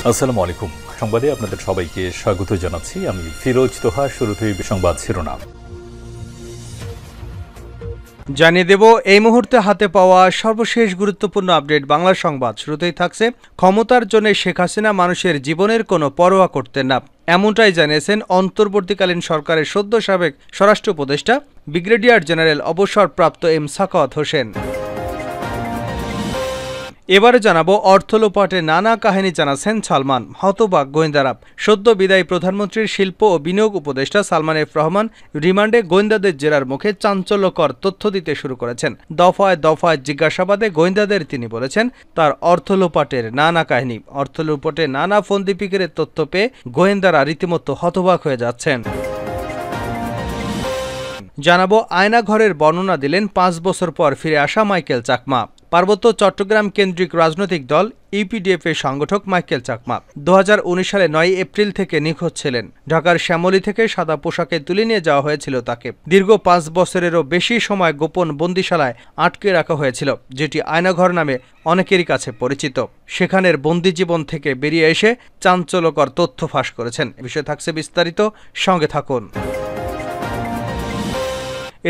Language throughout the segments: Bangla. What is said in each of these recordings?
আসসালামু আলাইকুম। সংবাদে আপনাদের সবাইকে স্বাগত জানাচ্ছি। আমি ফিরোজ তোহা। শুরুতেই সংবাদ শিরোনাম জানিয়ে দেব এই মুহূর্তে হাতে পাওয়া সর্বশেষ গুরুত্বপূর্ণ আপডেট বাংলা সংবাদ। শুরুতেই থাকছে, ক্ষমতার জন্য শেখ হাসিনা মানুষের জীবনের কোনো পরোয়া করতেন না, এমনটাই জানিয়েছেন অন্তর্বর্তীকালীন সরকারের সদ্য সাবেক স্বরাষ্ট্র উপদেষ্টা ব্রিগেডিয়ার জেনারেল অবসরপ্রাপ্ত এম সাখাওয়াত হোসেন। এবারে জানাবো অর্থলোপাটে নানা কাহিনী জানাচ্ছেন সালমান, হতবাক গোয়েন্দারা। সদ্য বিদায়ী প্রধানমন্ত্রীর শিল্প ও বিনিয়োগ উপদেষ্টা সালমান এফ রহমান রিমান্ডে গোয়েন্দাদের জেরার মুখে চাঞ্চল্যকর তথ্য দিতে শুরু করেছেন। দফায় দফায় জিজ্ঞাসাবাদে গোয়েন্দাদের তিনি বলেছেন তার অর্থলোপাটের নানা কাহিনী। অর্থলোপাটে নানা ফন্দিপিকের তথ্য পেয়ে গোয়েন্দারা রীতিমতো হতবাক হয়ে যাচ্ছেন। জানাবো আয়নাঘরের বর্ণনা দিলেন ৫ বছর পর ফিরে আসা মাইকেল চাকমা। পার্বত্য চট্টগ্রাম কেন্দ্রিক রাজনৈতিক দল ইপিডিএফ এর সংগঠক মাইকেল চাকমা ২০১৯ সালে ৯ এপ্রিল থেকে নিখোঁজ ছিলেন। ঢাকার শ্যামলী থেকে সাদা পোশাকে তুলে নিয়ে যাওয়া হয়েছিল তাকে। দীর্ঘ ৫ বছরেরও বেশি সময় গোপন বন্দিশালায় আটকে রাখা হয়েছিল, যেটি আয়নাঘর নামে অনেকেরই কাছে পরিচিত। সেখানের বন্দি জীবন থেকে বেরিয়ে এসে চাঞ্চল্যকর তথ্য ফাঁস করেছেন। এ বিষয়ে থাকছে বিস্তারিত, সঙ্গে থাকুন।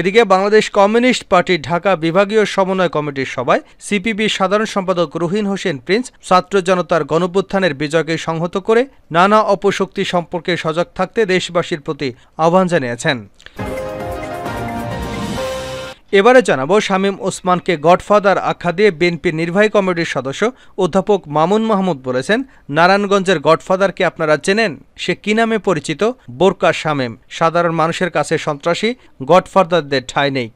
এদিকে বাংলাদেশ কমিউনিস্ট পার্টির ঢাকা বিভাগীয় সমন্বয় কমিটির সভায় সিপিবির সাধারণ সম্পাদক রুহিন হোসেন প্রিন্স ছাত্র জনতার গণঅভ্যুত্থানের বিজয়কে সংহত করে নানা অপশক্তি সম্পর্কে সজাগ থাকতে দেশবাসীর প্রতি আহ্বান জানিয়েছেন। এবারে জানাবো, শামীম ওসমানকে গডফাদার আখ্যা দিয়ে বিএনপির নির্বাহী কমিটির সদস্য অধ্যাপক মামুন মাহমুদ বলেছেন, নারায়ণগঞ্জের গডফাদারকে আপনারা চেনেন? সে কি নামে পরিচিত? বোরকা শামীম। সাধারণ মানুষের কাছে সন্ত্রাসী, গডফাদারদের ঠাঁই নেই।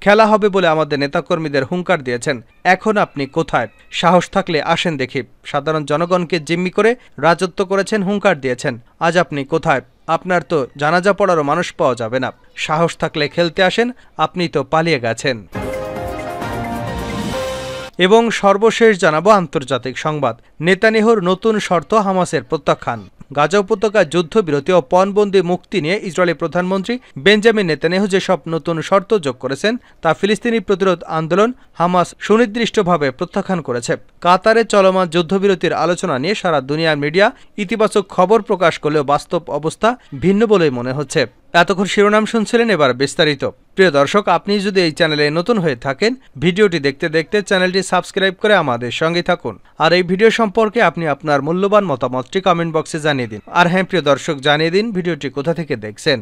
খেলা হবে বলে আমাদের নেতাকর্মীদের হুঙ্কার দিয়েছেন। এখন আপনি কোথায়? সাহস থাকলে আসেন দেখি। সাধারণ জনগণকে জিম্মি করে রাজত্ব করেছেন, হুঙ্কার দিয়েছেন। আজ আপনি কোথায়? আপনার তো জানাজা পড়ারও মানুষ পাওয়া যাবে না। সাহস থাকলে খেলতে আসেন, আপনি তো পালিয়ে গেছেন। এবং সর্বশেষ জানাবো আন্তর্জাতিক সংবাদ। নেতানিয়াহুর নতুন শর্ত হামাসের প্রত্যাখ্যান। গাজা উপত্যকায় যুদ্ধবিরতি ও পণবন্দি মুক্তি নিয়ে ইসরায়েলি প্রধানমন্ত্রী বেঞ্জামিন নেতানিয়াহু যেসব নতুন শর্ত যোগ করেছেন তা ফিলিস্তিনি প্রতিরোধ আন্দোলন হামাস সুনির্দিষ্টভাবে প্রত্যাখ্যান করেছে। কাতারে চলমান যুদ্ধবিরতির আলোচনা নিয়ে সারা দুনিয়ার মিডিয়া ইতিবাচক খবর প্রকাশ করলেও বাস্তব অবস্থা ভিন্ন বলেই মনে হচ্ছে। এতক্ষণ শিরোনাম শুনছিলেন, এবার বিস্তারিত। প্রিয় দর্শক, আপনি যদি এই চ্যানেলে নতুন হয়ে থাকেন, ভিডিওটি দেখতে দেখতে চ্যানেলটি সাবস্ক্রাইব করে আমাদের সঙ্গে থাকুন। আর এই ভিডিও সম্পর্কে আপনি আপনার মূল্যবান মতামতটি কমেন্ট বক্সে জানিয়ে দিন। আর হ্যাঁ প্রিয় দর্শক, জানিয়ে দিন ভিডিওটি কোথা থেকে দেখছেন।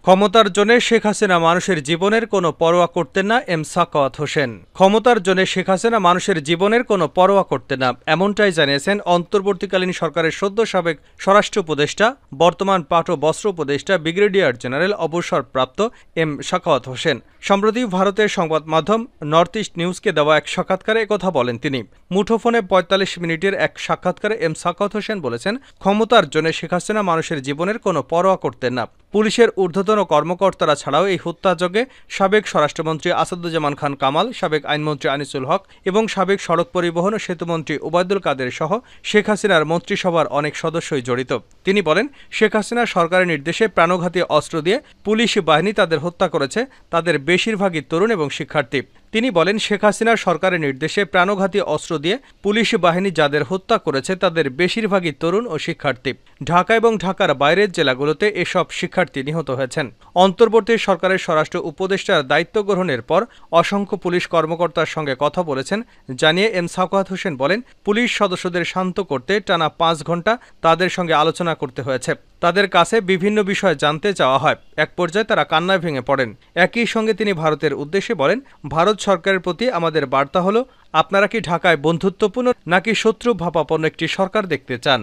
ক্ষমতার জন্য শেখ হাসিনা মানুষের জীবনের কোনো পরোয়া করতেন না, এম সাখাওয়াত হোসেন। ক্ষমতার জন্য শেখ হাসিনা মানুষের জীবনের কোনো পরোয়া করতেন না, এমনটাই জানিয়েছেন অন্তর্বর্তীকালীন সরকারের সদ্য সাবেক স্বরাষ্ট্র উপদেষ্টা বর্তমান পাট ও বস্ত্র উপদেষ্টা ব্রিগেডিয়ার জেনারেল অবসরপ্রাপ্ত এম সাখাওয়াত হোসেন। সম্প্রতি ভারতের সংবাদ মাধ্যম নর্থ ইস্ট নিউজকে দেওয়া এক সাক্ষাৎকারে একথা বলেন তিনি। মুঠোফোনে ৪৫ মিনিটের এক সাক্ষাৎকারে এম সাখাওয়াত হোসেন বলেছেন, ক্ষমতার জন্য শেখ হাসিনা মানুষের জীবনের কোনো পরোয়া করতেন না। পুলিশের ঊর্ধ্বতন কর্মকর্তারা ছাড়াও এই হত্যাযজ্ঞে সাবেক স্বরাষ্ট্রমন্ত্রী আসাদুজ্জামান খান কামাল, সাবেক আইনমন্ত্রী আনিসুল হক এবং সাবেক সড়ক পরিবহন ও সেতুমন্ত্রী ওবায়দুল কাদের সহ শেখ হাসিনার মন্ত্রিসভার অনেক সদস্যই জড়িত। তিনি বলেন, শেখ হাসিনা সরকারের নির্দেশে প্রাণঘাতী অস্ত্র দিয়ে পুলিশ বাহিনী তাদের হত্যা করেছে, তাদের বেশিরভাগই তরুণ এবং শিক্ষার্থী। তিনি বলেন, শেখ হাসিনার সরকারের নির্দেশে প্রাণঘাতী অস্ত্র দিয়ে পুলিশ বাহিনী যাদের হত্যা করেছে তাদের বেশিরভাগই তরুণ ও শিক্ষার্থী। ঢাকা এবং ঢাকার বাইরের জেলাগুলোতে এসব শিক্ষার্থী নিহত হয়েছেন। অন্তর্বর্তী সরকারের স্বরাষ্ট্র উপদেষ্টার দায়িত্ব গ্রহণের পর অসংখ্য পুলিশ কর্মকর্তার সঙ্গে কথা বলেছেন জানিয়ে এম সাখাওয়াত হোসেন বলেন, পুলিশ সদস্যদের শান্ত করতে টানা ৫ ঘণ্টা তাদের সঙ্গে আলোচনা করতে হয়েছে। তাদের কাছে বিভিন্ন বিষয় জানতে চাওয়া হয়। এক পর্যায়ে তারা কান্নায় ভেঙে পড়েন। একই সঙ্গে তিনি ভারতের উদ্দেশ্যে বলেন, ভারত সরকারের প্রতি আমাদের বার্তা হলো, আপনারা কি ঢাকায় বন্ধুত্বপূর্ণ নাকি শত্রু ভাবাপন্ন একটি সরকার দেখতে চান?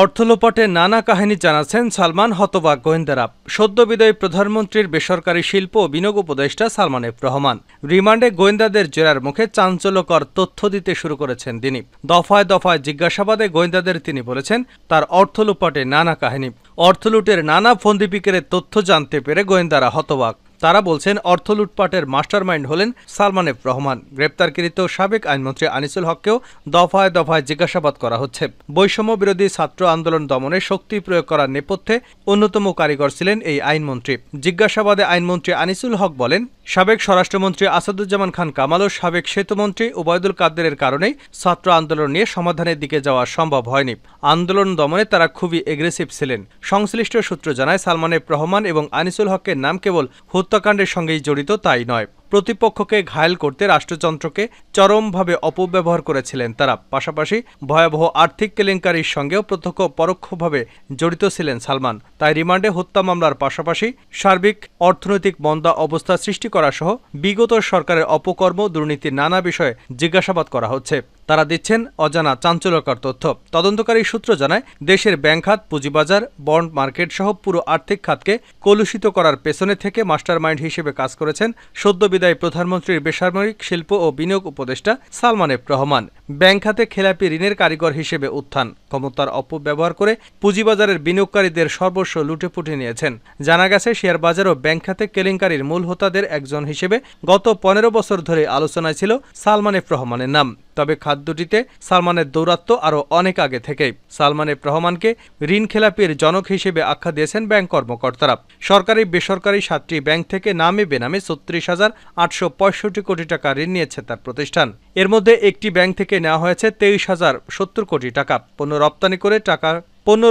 অর্থলোপাটে নানা কাহিনী জানাচ্ছেন সালমান, হতবাক গোয়েন্দারা। সদ্য বিদায়ী প্রধানমন্ত্রীর বেসরকারি শিল্প ও বিনিয়োগ উপদেষ্টা সালমান এফ রহমান রিমান্ডে গোয়েন্দাদের জেরার মুখে চাঞ্চল্যকর তথ্য দিতে শুরু করেছেন তিনি। দফায় দফায় জিজ্ঞাসাবাদে গোয়েন্দাদের তিনি বলেছেন তার অর্থলোপাটে নানা কাহিনী। অর্থলুটের নানা ফন্দিপিকের তথ্য জানতে পেরে গোয়েন্দারা হতবাক। তারা বলছেন অর্থ লুটপাটের মাস্টারমাইন্ড হলেন সালমান এফ রহমান। গ্রেপ্তারকৃত সাবেক আইনমন্ত্রী আনিসুল হককেও দফায় দফায় জিজ্ঞাসাবাদ করা হচ্ছে। বৈষম্য বিরোধী ছাত্র আন্দোলন দমনে শক্তি প্রয়োগ করার নেপথ্যে অন্যতম কারিগর ছিলেন এই আইনমন্ত্রী। জিজ্ঞাসাবাদে আইনমন্ত্রী আনিসুল হক বলেন, সাবেক স্বরাষ্ট্রমন্ত্রী আসাদুজ্জামান খান কামাল ও সাবেক সেতুমন্ত্রী ওবায়দুল কাদেরের কারণেই ছাত্র আন্দোলন নিয়ে সমাধানের দিকে যাওয়া সম্ভব হয়নি। আন্দোলন দমনে তারা খুবই এগ্রেসিভ ছিলেন। সংশ্লিষ্ট সূত্র জানায়, সালমান এফ রহমান এবং আনিসুল হকের নাম কেবল হত্যাকাণ্ডের সঙ্গেই জড়িত তাই নয়, প্রতিপক্ষকে ঘায়েল করতে রাষ্ট্রযন্ত্রকে চরমভাবে অপব্যবহার করেছিলেন তারা। পাশাপাশি ভয়াবহ আর্থিক কেলেঙ্কারির সঙ্গেও প্রত্যক্ষ পরোক্ষভাবে জড়িত ছিলেন সালমান। তাই রিমান্ডে হত্যা মামলার পাশাপাশি সার্বিক অর্থনৈতিক মন্দা অবস্থা সৃষ্টি করা সহ বিগত সরকারের অপকর্ম, দুর্নীতির নানা বিষয়ে জিজ্ঞাসাবাদ করা হচ্ছে। তারা দিচ্ছেন অজানা চাঞ্চল্যকর তথ্য। তদন্তকারী সূত্র জানায়, দেশের ব্যাংক খাত, পুঁজিবাজার, বন্ড মার্কেট সহ পুরো আর্থিক খাতকে কলুষিত করার পেছনে থেকে মাস্টারমাইন্ড হিসেবে কাজ করেছেন সদ্য বিদায়ী প্রধানমন্ত্রীর বেসামরিক শিল্প ও বিনিয়োগ উপদেষ্টা সালমান এফ রহমান। ব্যাংক খাতে খেলাপি ঋণের কারিগর হিসেবে উত্থান, ক্ষমতার অপব্যবহার করে পুঁজিবাজারের বিনিয়োগকারীদের সর্বস্ব লুটেপুটে নিয়েছেন। জানা গেছে, শেয়ার বাজার ও ব্যাংক খাতে কেলেঙ্কারির মূল হোতাদের একজন হিসেবে গত 15 বছর ধরে আলোচনায় ছিল সালমান এফ রহমানের নাম। তবে খাত দুটিতে সালমানের দৌরাত্ম্য আরও অনেক আগে থেকেই। সালমান এফ রহমানকে ঋণ খেলাপির জনক হিসেবে আখ্যা দিয়েছেন ব্যাংক কর্মকর্তারা। সরকারি বেসরকারি 7টি ব্যাংক থেকে নামে বেনামে 36,865 কোটি টাকা ঋণ নিয়েছে তার প্রতিষ্ঠান। এর মধ্যে একটি ব্যাংক থেকে নেওয়া হয়েছে 23,070 কোটি টাকা। পণ্য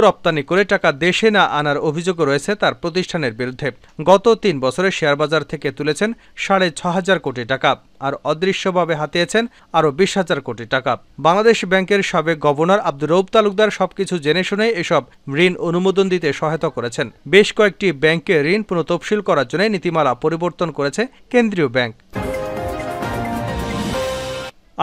রপ্তানি করে টাকা দেশে না আনার অভিযোগ রয়েছে তার প্রতিষ্ঠানের বিরুদ্ধে। গত 3 বছরে শেয়ারবাজার থেকে তুলেছেন 6,500 কোটি টাকা, আর অদৃশ্যভাবে হাতিয়েছেন আরও 20,000 কোটি টাকা। বাংলাদেশ ব্যাংকের সাবেক গভর্নর আব্দুর রউফ তালুকদার সবকিছু জেনে শুনে এসব ঋণ অনুমোদন দিতে সহায়তা করেছেন। বেশ কয়েকটি ব্যাংকে ঋণ পুনঃতফসিল করার জন্য নীতিমালা পরিবর্তন করেছে কেন্দ্রীয় ব্যাংক।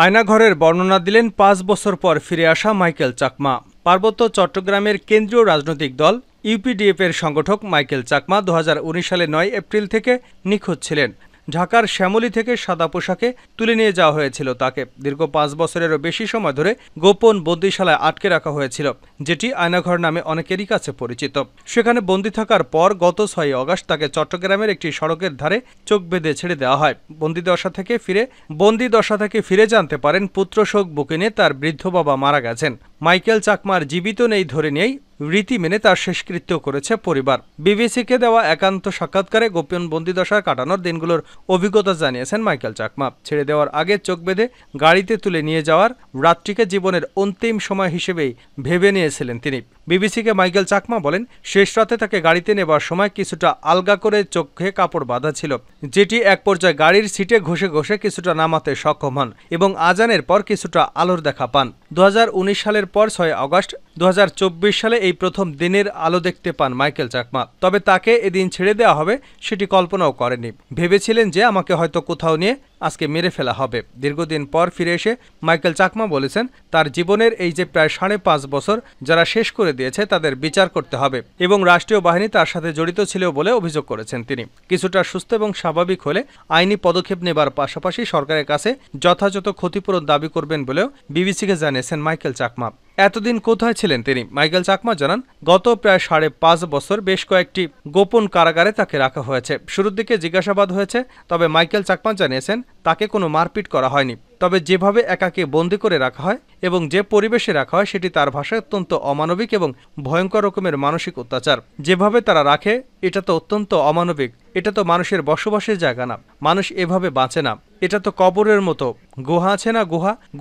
আয়নাঘরের বর্ণনা দিলেন 5 বছর পর ফিরে আসা মাইকেল চাকমা। পার্বত্য চট্টগ্রামের কেন্দ্রীয় রাজনৈতিক দল ইউপিডিএফ এর সংগঠক মাইকেল চাকমা 2019 সালে 9 এপ্রিল থেকে নিখোঁজ ছিলেন। ঢাকার শ্যামলী থেকে সাদা পোশাকে তুলে নিয়ে যাওয়া হয়েছিল তাকে। দীর্ঘ 5 বছরেরও বেশি সময় ধরে গোপন বন্দিশালায় আটকে রাখা হয়েছিল, যেটি আয়নাঘর নামে অনেকেরই কাছে পরিচিত। সেখানে বন্দি থাকার পর গত 6 আগস্ট তাকে চট্টগ্রামের একটি সড়কের ধারে চোখ বেঁধে ছেড়ে দেওয়া হয়। বন্দি দশা থেকে ফিরে জানতে পারেন পুত্র শোক বুকে নিয়ে তার বৃদ্ধ বাবা মারা গেছেন। মাইকেল চাকমার জীবিত নেই ধরে নিয়েই রীতি মেনে তার শেষকৃত্য করেছে পরিবার। বিবিসিকে দেওয়া একান্ত সাক্ষাৎকারে গোপন বন্দিদশা কাটানোর দিনগুলোর অভিজ্ঞতা জানিয়েছেন মাইকেল চাকমা। ছেড়ে দেওয়ার আগে চোখ বেঁধে গাড়িতে তুলে নিয়ে যাওয়ার রাতটিকে জীবনের অন্তিম সময় হিসেবেই ভেবে নিয়েছিলেন তিনি। বিবিসিকে মাইকেল চাকমা বলেন, শেষ রাতে তাকে গাড়িতে নেবার সময় কিছুটা আলগা করে চোখে কাপড় বাঁধা ছিল, যেটি এক পর্যায়ে গাড়ির সিটে ঘষে ঘষে কিছুটা নামাতে সক্ষম হন এবং আজানের পর কিছুটা আলোর দেখা পান। 2019 সালের পর 6 আগস্ট 2024 সালে এই প্রথম দিনের আলো দেখতে পান মাইকেল চাকমা। তবে তাকে এদিন ছেড়ে দেওয়া হবে সেটি কল্পনাও করেননি। ভেবেছিলেন যে আমাকে হয়তো কোথাও নিয়ে আজকে মেরে ফেলা হবে। দীর্ঘদিন পর ফিরে এসে মাইকেল চাকমা বলেছেন, তার জীবনের এই যে প্রায় 5.5 বছর যারা শেষ করে দিয়েছে তাদের বিচার করতে হবে এবং রাষ্ট্রীয় বাহিনী তার সাথে জড়িত ছিল বলে অভিযোগ করেছেন তিনি। কিছুটা সুস্থ এবং স্বাভাবিক হলে আইনি পদক্ষেপ নেবার পাশাপাশি সরকারের কাছে যথাযথ ক্ষতিপূরণ দাবি করবেন বলেও বিবিসিকে জানিয়েছেন মাইকেল চাকমা। এতদিন কোথায় ছিলেন তিনি? মাইকেল চাকমা জানান, গত প্রায় 5.5 বছর বেশ কয়েকটি গোপন কারাগারে তাকে রাখা হয়েছে। শুরুর দিকে জিজ্ঞাসাবাদ হয়েছে, তবে মাইকেল চাকমা জানিয়েছেন তাকে কোনো মারপিট করা হয়নি। তবে যেভাবে একাকে বন্দী করে রাখা হয় এবং যে পরিবেশে রাখা হয় সেটি তার ভাষায় অত্যন্ত অমানবিক এবং ভয়ঙ্কর রকমের মানসিক অত্যাচার। যেভাবে তারা রাখে এটা তো অত্যন্ত অমানবিক। এটা তো মানুষের বসবাসের জায়গা না, মানুষ এভাবে বাঁচে না। এটা তো কবরের মতো। গুহা আছে না,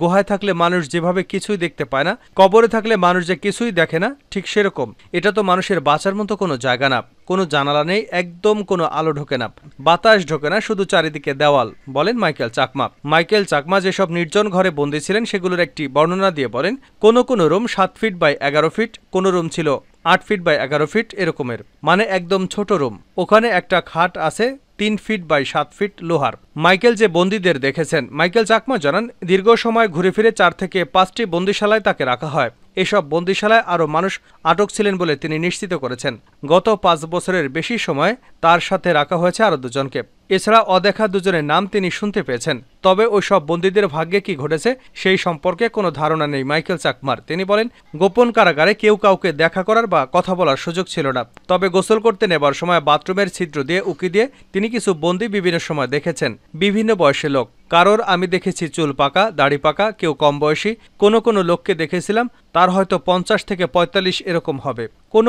গুহায় থাকলে মানুষ যেভাবে কিছুই দেখতে পায় না, কবরে থাকলে মানুষ যে কিছুই দেখে না, ঠিক সেরকম। এটা তো মানুষের বাঁচার মতো কোনো জায়গা না। কোনো জানালা নেই, একদম কোনো আলো ঢোকে না, বাতাস ঢোকে না, শুধু চারিদিকে দেওয়াল, বলেন মাইকেল চাকমা। মাইকেল চাকমা যেসব নির্জন ঘরে বন্দী ছিলেন সেগুলোর একটি বর্ণনা দিয়ে বলেন, কোনো রুম 7 ফিট বাই 11 ফিট, কোনো রুম ছিল 8 ফিট বাই 11 ফিট এরকমের, মানে একদম ছোট রুম। ওখানে একটা খাট আছে 3 ফিট বাই 7 ফিট লোহার। মাইকেল যে বন্দীদের দেখেছেন, মাইকেল চাকমা জানান, দীর্ঘ সময় ঘুরে ফিরে 4 থেকে 5টি বন্দিশালায় তাকে রাখা হয়। এসব বন্দিশালায় আরও মানুষ আটক ছিলেন বলে তিনি নিশ্চিত করেছেন। গত 5 বছরের বেশি সময় তার সাথে রাখা হয়েছে আরও দুজনকে। এছাড়া অদেখা দুজনের নাম তিনি শুনতে পেয়েছেন। তবে ওই সব বন্দীদের ভাগ্যে কি ঘটেছে সেই সম্পর্কে কোনো ধারণা নেই মাইকেল চাকমার। তিনি বলেন, গোপন কারাগারে কেউ কাউকে দেখা করার বা কথা বলার সুযোগ ছিল না। তবে গোসল করতে নেবার সময় বাথরুমের ছিদ্র দিয়ে উকি দিয়ে তিনি কিছু বন্দী বিভিন্ন সময় দেখেছেন। বিভিন্ন বয়সী লোক, কারোর আমি দেখেছি চুল পাকা, দাড়ি পাকা, কেউ কম বয়সী। কোনো লোককে দেখেছিলাম তার হয়তো 50 থেকে 45 এরকম হবে।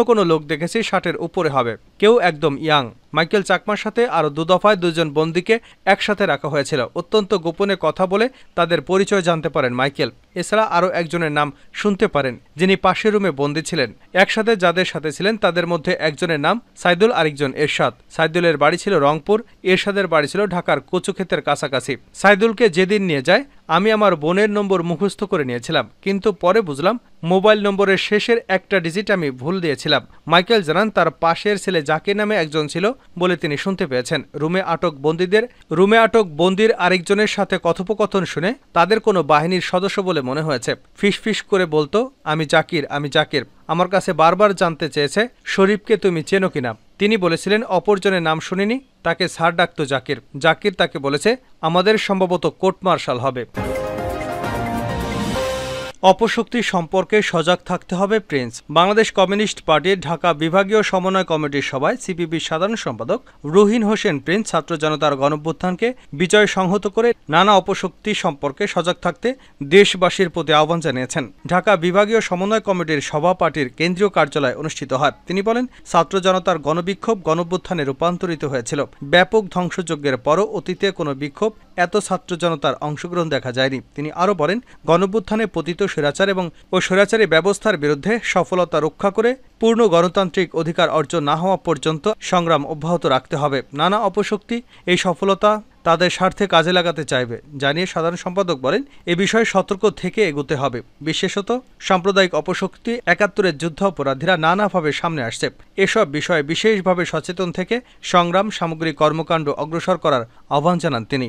কোনো লোক দেখেছি 60-এর উপরে হবে, কেউ একদম ইয়াং। মাইকেল চাকমার সাথে আরও 2 দফায় 2 জন বন্দীকে একসাথে রাখা হয়েছিল। অত্যন্ত গোপনে কথা বলে তাদের পরিচয় জানতে পারেন মাইকেল। এছাড়া আরও একজনের নাম শুনতে পারেন যিনি পাশের রুমে বন্দী ছিলেন। একসাথে যাদের সাথে ছিলেন তাদের মধ্যে একজনের নাম সাইদুল, আরেকজন এরশাদ। সাইদুলের বাড়ি ছিল রংপুর, এরশাদের বাড়ি ছিল ঢাকার কচুক্ষেতের কাছাকাছি। সাইদুলকে যেদিন নিয়ে যায় আমি আমার বোনের নম্বর মুখস্থ করে নিয়েছিলাম, কিন্তু পরে বুঝলাম মোবাইল নম্বরের শেষের একটা ডিজিট আমি ভুল দিয়েছিলাম। মাইকেল জানান তার পাশের ছেলে জাকির নামে একজন ছিল বলে তিনি শুনতে পেয়েছেন। রুমে আটক বন্দির আরেকজনের সাথে কথোপকথন শুনে তাদের কোনো বাহিনীর সদস্য বলে মনে হয়েছে। ফিস করে বলতো, আমি জাকির। আমার কাছে বারবার জানতে চেয়েছে শরীফকে তুমি চেনো কিনা। তিনি বলেছিলেন অপরজনের নাম শুনিনি, তাকে স্যার ডাকতো জাকির তাকে বলেছে আমাদের সম্ভবত কোর্ট মার্শাল হবে। অপশক্তি সম্পর্কে সজাগ থাকতে হবে প্রিন্স। বাংলাদেশ কমিউনিস্ট পার্টির ঢাকা বিভাগীয় সমন্বয় কমিটির সভায় সিপিবির সাধারণ সম্পাদক রুহিন হোসেন প্রিন্স ছাত্র জনতার গণঅভ্যুত্থানকে বিজয় সংহত করে নানা অপশক্তি সম্পর্কে সজাগ থাকতে দেশবাসীর প্রতি আহ্বান জানিয়েছেন। ঢাকা বিভাগীয় সমন্বয় কমিটির সভা পার্টির কেন্দ্রীয় কার্যালয়ে অনুষ্ঠিত হয়। তিনি বলেন, ছাত্র জনতার গণবিক্ষোভ গণঅভ্যুত্থানে রূপান্তরিত হয়েছিল। ব্যাপক ধ্বংসযজ্ঞের পরও অতীতে কোনো বিক্ষোভ এত ছাত্র জনতার অংশগ্রহণ দেখা যায়নি। তিনি আরও বলেন, গণঅভ্যুত্থানে পতিত স্বৈরাচার এবং স্বৈরাচারী ব্যবস্থার বিরুদ্ধে সফলতা রক্ষা করে পূর্ণ গণতান্ত্রিক অধিকার অর্জন না হওয়া পর্যন্ত সংগ্রাম অব্যাহত রাখতে হবে। নানা অপশক্তি এই সফলতা তাদের স্বার্থে কাজে লাগাতে চাইবে জানিয়ে সাধারণ সম্পাদক বলেন, এ বিষয়ে সতর্ক থেকে এগোতে হবে। বিশেষত সাম্প্রদায়িক অপশক্তি, ৭১-এর যুদ্ধ অপরাধীরা নানাভাবে সামনে আসছে। এসব বিষয়ে বিশেষভাবে সচেতন থেকে সংগ্রাম সামগ্রিক কর্মকাণ্ড অগ্রসর করার আহ্বান জানান তিনি।